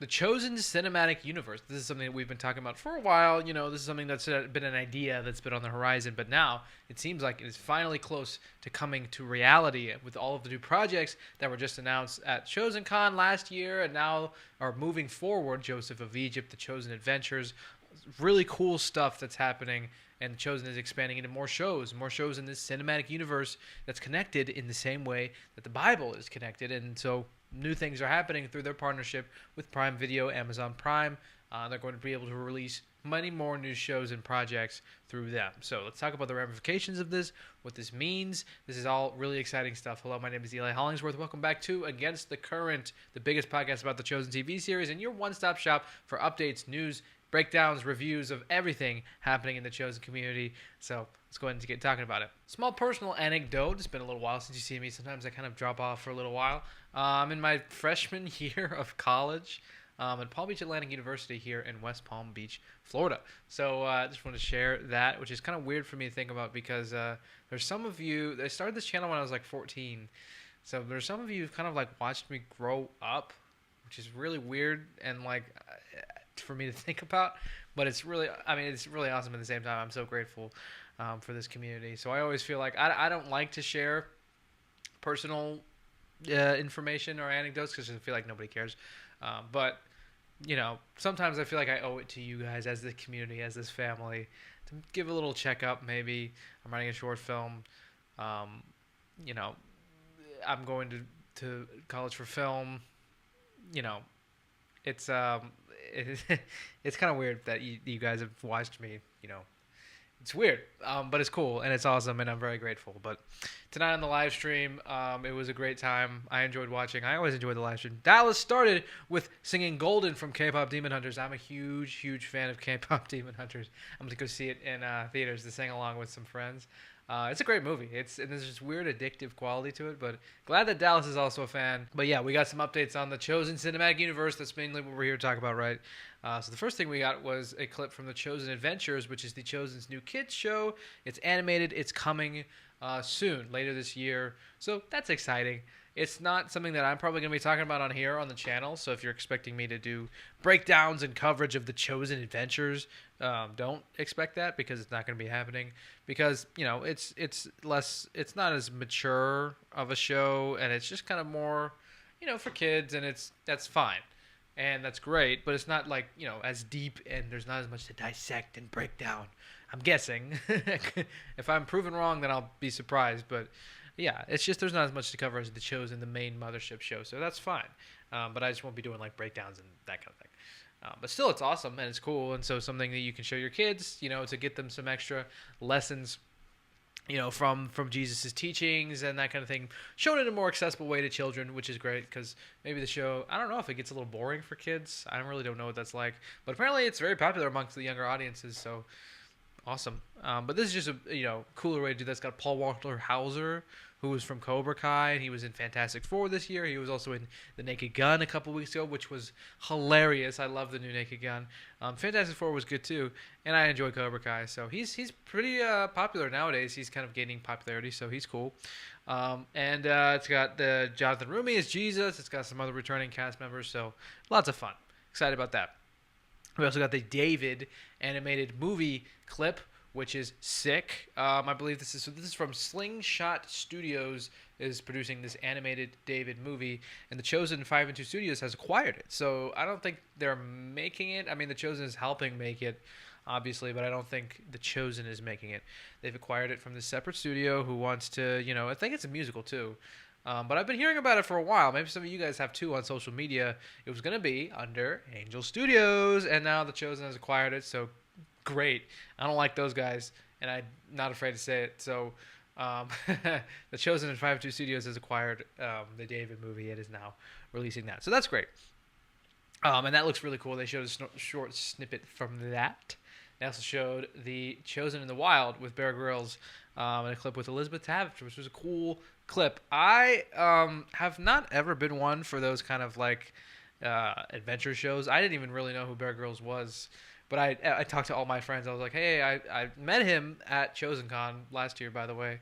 The Chosen Cinematic Universe. This is something that we've been talking about for a while. This is something that's been an idea that's been on the horizon, but now it seems like it is finally close to coming to reality with all of the new projects that were just announced at Chosen Con last year and now are moving forward. Joseph of Egypt, The Chosen Adventures, really cool stuff that's happening, and Chosen is expanding into more shows in this cinematic universe that's connected in the same way that the Bible is connected. And so new things are happening through their partnership with Prime Video, Amazon Prime. They're going to be able to release many more new shows and projects through them. So let's talk about the ramifications of this, what this means. This is all really exciting stuff. Hello, my name is Eli Hollingsworth. Welcome back to Against the Current, the biggest podcast about the Chosen TV series and your one-stop shop for updates, news, breakdowns, reviews of everything happening in the Chosen community. So let's go ahead and get talking about it. Small personal anecdote. It's been a little while since you see me. Sometimes I kind of drop off for a little while. I'm in my freshman year of college at Palm Beach Atlantic University here in West Palm Beach, Florida. So I just want to share that, which is kind of weird for me to think about because there's some of you, I started this channel when I was like 14. So there's some of you who've kind of like watched me grow up, which is really weird and like for me to think about, but it's really awesome at the same time. I'm so grateful for this community. So I always feel like I don't like to share personal information or anecdotes because I feel like nobody cares. But sometimes I feel like I owe it to you guys as the community, as this family, to give a little checkup. Maybe I'm writing a short film. I'm going to college for film. It's it's kind of weird that you guys have watched me. It's weird, but it's cool and it's awesome, and I'm very grateful. But tonight on the live stream, it was a great time. I enjoyed watching. I always enjoy the live stream. Dallas started with singing "Golden" from K-pop Demon Hunters. I'm a huge fan of K-pop Demon Hunters. I'm gonna go see it in theaters to sing along with some friends. It's a great movie. And there's this weird addictive quality to it, but glad that Dallas is also a fan. But yeah, we got some updates on the Chosen Cinematic Universe. That's mainly what we're here to talk about, right? So the first thing we got was a clip from the Chosen Adventures, which is the Chosen's new kids show. It's animated. It's coming soon, later this year. So that's exciting. It's not something that I'm probably going to be talking about on here on the channel. So if you're expecting me to do breakdowns and coverage of the Chosen Adventures, don't expect that because it's not going to be happening. Because it's not as mature of a show, and it's just kind of more, for kids, and that's fine. And that's great, but it's not like, as deep, and there's not as much to dissect and break down. I'm guessing. If I'm proven wrong, then I'll be surprised. But yeah, it's just there's not as much to cover as the Chosen, the main mothership show. So that's fine. But I just won't be doing like breakdowns and that kind of thing. But still, it's awesome and it's cool. And so something that you can show your kids, to get them some extra lessons, from Jesus' teachings and that kind of thing, shown in a more accessible way to children, which is great because maybe the show, I don't know if it gets a little boring for kids. I really don't know what that's like. But apparently it's very popular amongst the younger audiences, so awesome. But this is just a cooler way to do that. It's got Paul Walter Hauser, who was from Cobra Kai, and he was in Fantastic Four this year. He was also in The Naked Gun a couple weeks ago, which was hilarious. I love the new Naked Gun. Fantastic Four was good too, and I enjoy Cobra Kai. So he's pretty popular nowadays. He's kind of gaining popularity, so he's cool. And it's got the Jonathan Rumi as Jesus. It's got some other returning cast members, so lots of fun. Excited about that. We also got the David animated movie clip, which is sick. I believe this is from Slingshot Studios is producing this animated David movie, and the Chosen 5 and 2 Studios has acquired it. So I don't think they're making it. I mean, the Chosen is helping make it, obviously, but I don't think the Chosen is making it. They've acquired it from this separate studio who wants to, I think it's a musical too. But I've been hearing about it for a while. Maybe some of you guys have too on social media. It was going to be under Angel Studios, and now the Chosen has acquired it, so great. I don't like those guys, and I'm not afraid to say it. So the Chosen and 5-2 Studios has acquired the David movie. It is now releasing that. So that's great. And that looks really cool. They showed a short snippet from that. They also showed the Chosen in the Wild with Bear Grylls and a clip with Elizabeth Taft, which was a cool clip. I have not ever been one for those kind of like adventure shows. I didn't even really know who Bear Grylls was. But I talked to all my friends. I was like, hey, I met him at ChosenCon last year, by the way.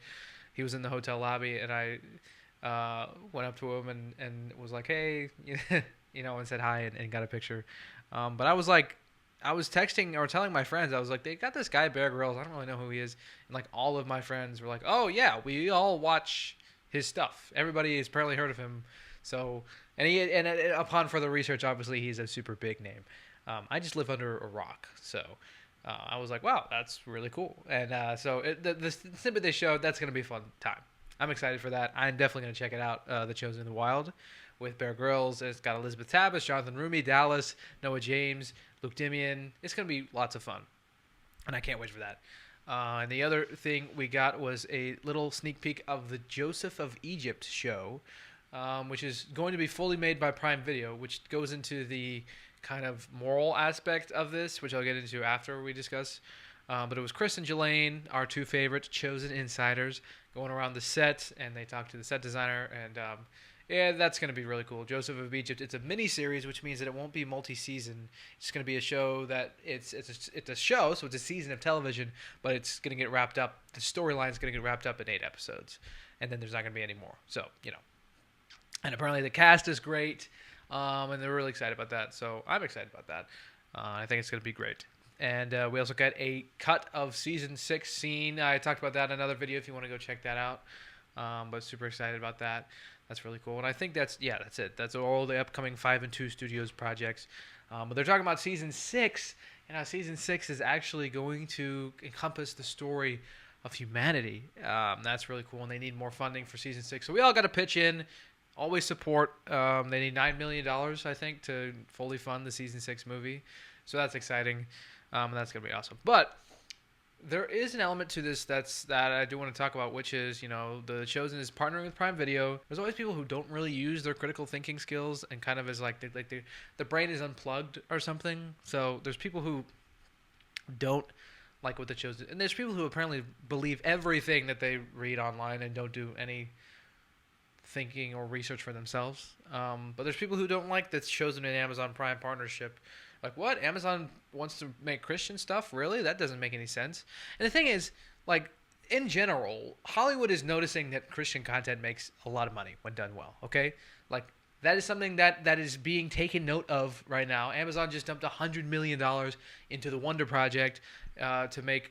He was in the hotel lobby, and I went up to him and was like, hey, and said hi and got a picture. But I was like, I was texting or telling my friends, I was like, they got this guy Bear Grylls. I don't really know who he is. And like all of my friends were like, oh yeah, we all watch his stuff. Everybody has apparently heard of him. So upon further research, obviously he's a super big name. I just live under a rock, so I was like, wow, that's really cool. And so the snippet they showed, that's gonna be a fun time. I'm excited for that. I'm definitely gonna check it out. The Chosen in the Wild with Bear Grylls. It's got Elizabeth Tabbas, Jonathan Rumi, Dallas, Noah James, Luke Dimian. It's gonna be lots of fun, and I can't wait for that. And the other thing we got was a little sneak peek of the Joseph of Egypt show, which is going to be fully made by Prime Video, which goes into the kind of moral aspect of this, which I'll get into after we discuss. But it was Chris and Jelaine, our two favorite chosen insiders, going around the set, and they talked to the set designer, and yeah, that's going to be really cool. Joseph of Egypt. It's a mini series, which means that it won't be multi-season. It's going to be a show that it's a show, so it's a season of television, but it's going to get wrapped up. The storyline's going to get wrapped up in 8 episodes, and then there's not going to be any more. So and apparently the cast is great, and they're really excited about that. So I'm excited about that. I think it's going to be great. And we also got a cut of season 6 scene. I talked about that in another video if you want to go check that out. But super excited about that. That's really cool. And I think that's it. That's all the upcoming 5 and 2 Studios projects. But they're talking about season 6. And how season 6 is actually going to encompass the story of humanity. That's really cool. And they need more funding for season 6. So we all got to pitch in. Always support. They need $9 million, I think, to fully fund the season 6 movie. So that's exciting. That's going to be awesome. But there is an element to this that I do want to talk about, which is, The Chosen is partnering with Prime Video. There's always people who don't really use their critical thinking skills and kind of is like the brain is unplugged or something. So there's people who don't like what The Chosen, and there's people who apparently believe everything that they read online and don't do any thinking or research for themselves. But there's people who don't like The Chosen and Amazon Prime partnership. Like, what? Amazon wants to make Christian stuff? Really? That doesn't make any sense. And the thing is, like, in general, Hollywood is noticing that Christian content makes a lot of money when done well, okay? Like, that is something that is being taken note of right now. Amazon just dumped $100 million into the Wonder Project to make,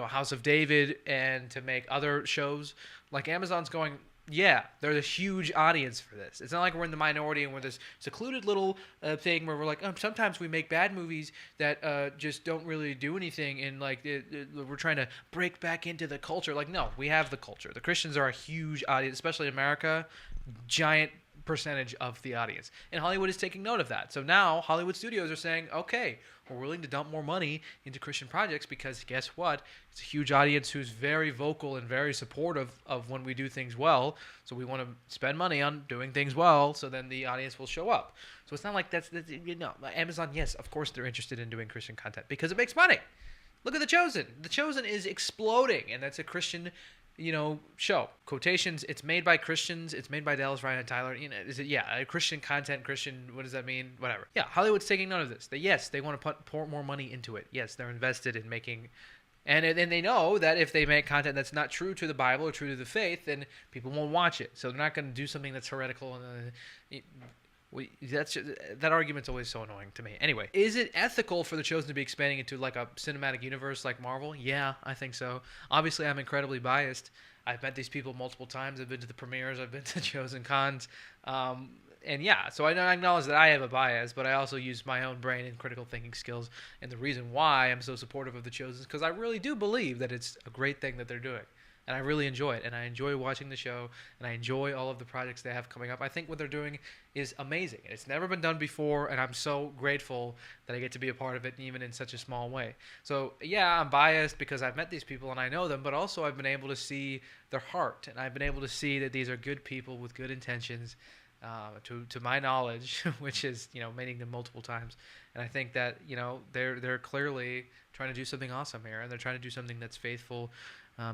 House of David and to make other shows. Like, Amazon's going... Yeah, there's a huge audience for this. It's not like we're in the minority and we're this secluded little thing where we're like, sometimes we make bad movies that just don't really do anything, and like we're trying to break back into the culture. Like, no, we have the culture. The Christians are a huge audience, especially in America, giant percentage of the audience. And Hollywood is taking note of that. So now Hollywood studios are saying, okay, we're willing to dump more money into Christian projects because guess what? It's a huge audience who's very vocal and very supportive of when we do things well. So we want to spend money on doing things well so then the audience will show up. So it's not like that's Amazon, yes, of course they're interested in doing Christian content because it makes money. Look at The Chosen. The Chosen is exploding, and that's a Christian show. Quotations, it's made by Christians, it's made by Dallas, Ryan, and Tyler. Christian content, Christian, what does that mean? Whatever. Yeah, Hollywood's taking note of this. They want to pour more money into it. Yes, they're invested in making, and they know that if they make content that's not true to the Bible or true to the faith, then people won't watch it. So they're not going to do something that's heretical. That argument's always so annoying to me. Anyway, is it ethical for The Chosen to be expanding into like a cinematic universe like Marvel? Yeah, I think so. Obviously, I'm incredibly biased. I've met these people multiple times. I've been to the premieres. I've been to Chosen cons. And yeah, so I acknowledge that I have a bias, but I also use my own brain and critical thinking skills. And the reason why I'm so supportive of The Chosen is because I really do believe that it's a great thing that they're doing. And I really enjoy it. And I enjoy watching the show. And I enjoy all of the projects they have coming up. I think what they're doing is amazing. And it's never been done before. And I'm so grateful that I get to be a part of it, even in such a small way. So, yeah, I'm biased because I've met these people and I know them. But also I've been able to see their heart. And I've been able to see that these are good people with good intentions, to my knowledge, which is, meeting them multiple times. And I think that, they're clearly trying to do something awesome here. And they're trying to do something that's faithful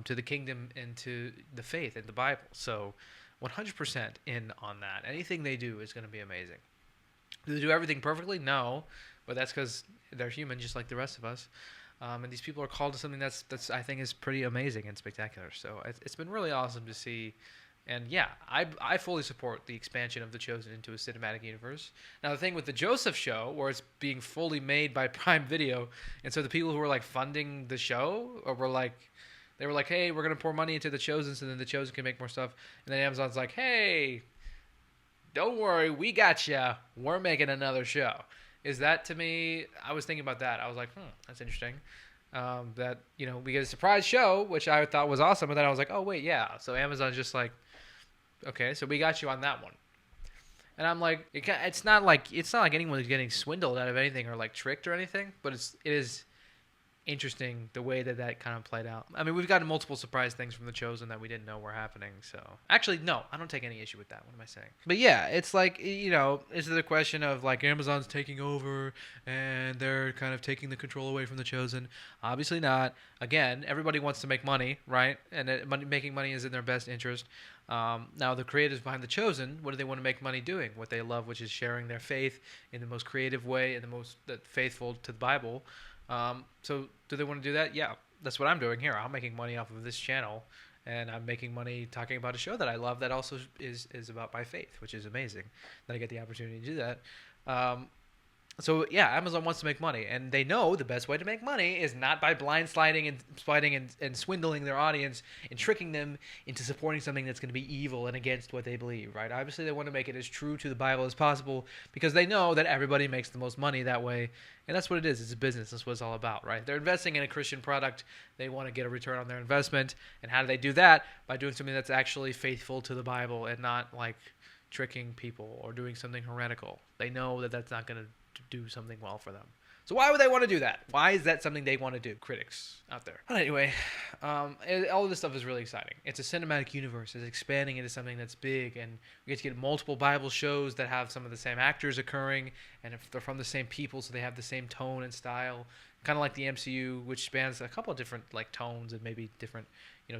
to the kingdom and to the faith and the Bible. So 100% in on that. Anything they do is going to be amazing. Do they do everything perfectly? No, but that's because they're human just like the rest of us. And these people are called to something that's I think is pretty amazing and spectacular. So it's been really awesome to see. And yeah, I fully support the expansion of The Chosen into a cinematic universe. Now the thing with the Joseph Show, where it's being fully made by Prime Video, and so the people who were like funding the show, or were like, they were like, hey, we're gonna pour money into The Chosen, so then The Chosen can make more stuff. And then Amazon's like, hey, don't worry, we got ya. We're making another show. Is that, to me, I was thinking about that. I was like, that's interesting. That, we get a surprise show, which I thought was awesome. And then I was like, oh, wait, yeah. So Amazon's just like, okay, so we got you on that one. And I'm like, it's not like anyone's getting swindled out of anything or like tricked or anything, but it is interesting the way that kind of played out. I mean, we've gotten multiple surprise things from The Chosen that we didn't know were happening. So actually, no, I don't take any issue with that. What am I saying? But yeah, it's like, is it a question of like Amazon's taking over and they're kind of taking the control away from The Chosen? Obviously not. Again, everybody wants to make money, right? And making money is in their best interest. Now, the creators behind The Chosen, what do they want to make money doing? What they love, which is sharing their faith in the most creative way and the most faithful to the Bible. So do they want to do that? Yeah, that's what I'm doing here. I'm making money off of this channel, and I'm making money talking about a show that I love that also is about my faith, which is amazing that I get the opportunity to do that. So yeah, Amazon wants to make money, and they know the best way to make money is not by blindsiding and swindling their audience and tricking them into supporting something that's going to be evil and against what they believe, right? Obviously, they want to make it as true to the Bible as possible because they know that everybody makes the most money that way, and that's what it is. It's a business. That's what it's all about, right? They're investing in a Christian product. They want to get a return on their investment, and how do they do that? By doing something that's actually faithful to the Bible and not like tricking people or doing something heretical. They know that that's not going to do something well for them. So why would they want to do that? Why is that something they want to do? Critics out there. But anyway, all of this stuff is really exciting. It's a cinematic universe. It's expanding into something that's big, and we get to get multiple Bible shows that have some of the same actors occurring, and if they're from the same people, so they have the same tone and style, kind of like the MCU, which spans a couple of different like tones and maybe different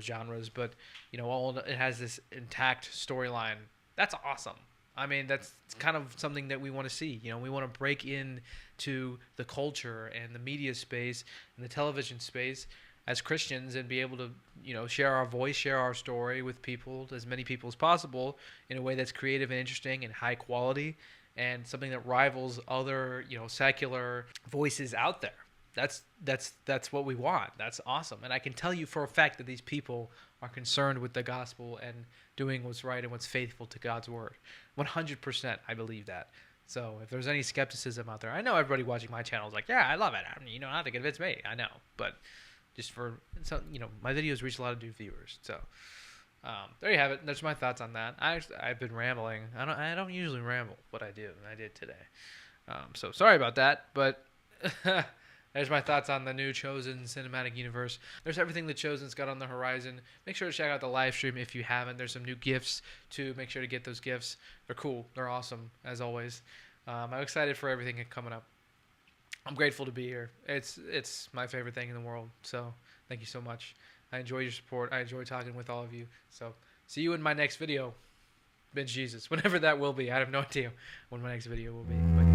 genres, but it has this intact storyline. That's awesome. I mean, that's kind of something that we want to see. We want to break into the culture and the media space and the television space as Christians and be able to, share our voice, share our story with people, as many people as possible, in a way that's creative and interesting and high quality and something that rivals other, secular voices out there. That's what we want. That's awesome. And I can tell you for a fact that these people are concerned with the gospel and doing what's right and what's faithful to God's word. 100% I believe that. So if there's any skepticism out there, I know everybody watching my channel is like, yeah, I love it. You don't have to convince me. I know. But just my videos reach a lot of new viewers. So there you have it. That's my thoughts on that. I've been rambling. I don't usually ramble, but I do. And I did today. So sorry about that. But there's my thoughts on the new Chosen cinematic universe. There's everything the Chosen's got on the horizon. Make sure to check out the live stream if you haven't. There's some new gifts too. Make sure to get those gifts. They're cool. They're awesome, as always. I'm excited for everything coming up. I'm grateful to be here. It's my favorite thing in the world. So thank you so much. I enjoy your support. I enjoy talking with all of you. So see you in my next video. Binge Jesus. Whenever that will be. I have no idea when my next video will be. But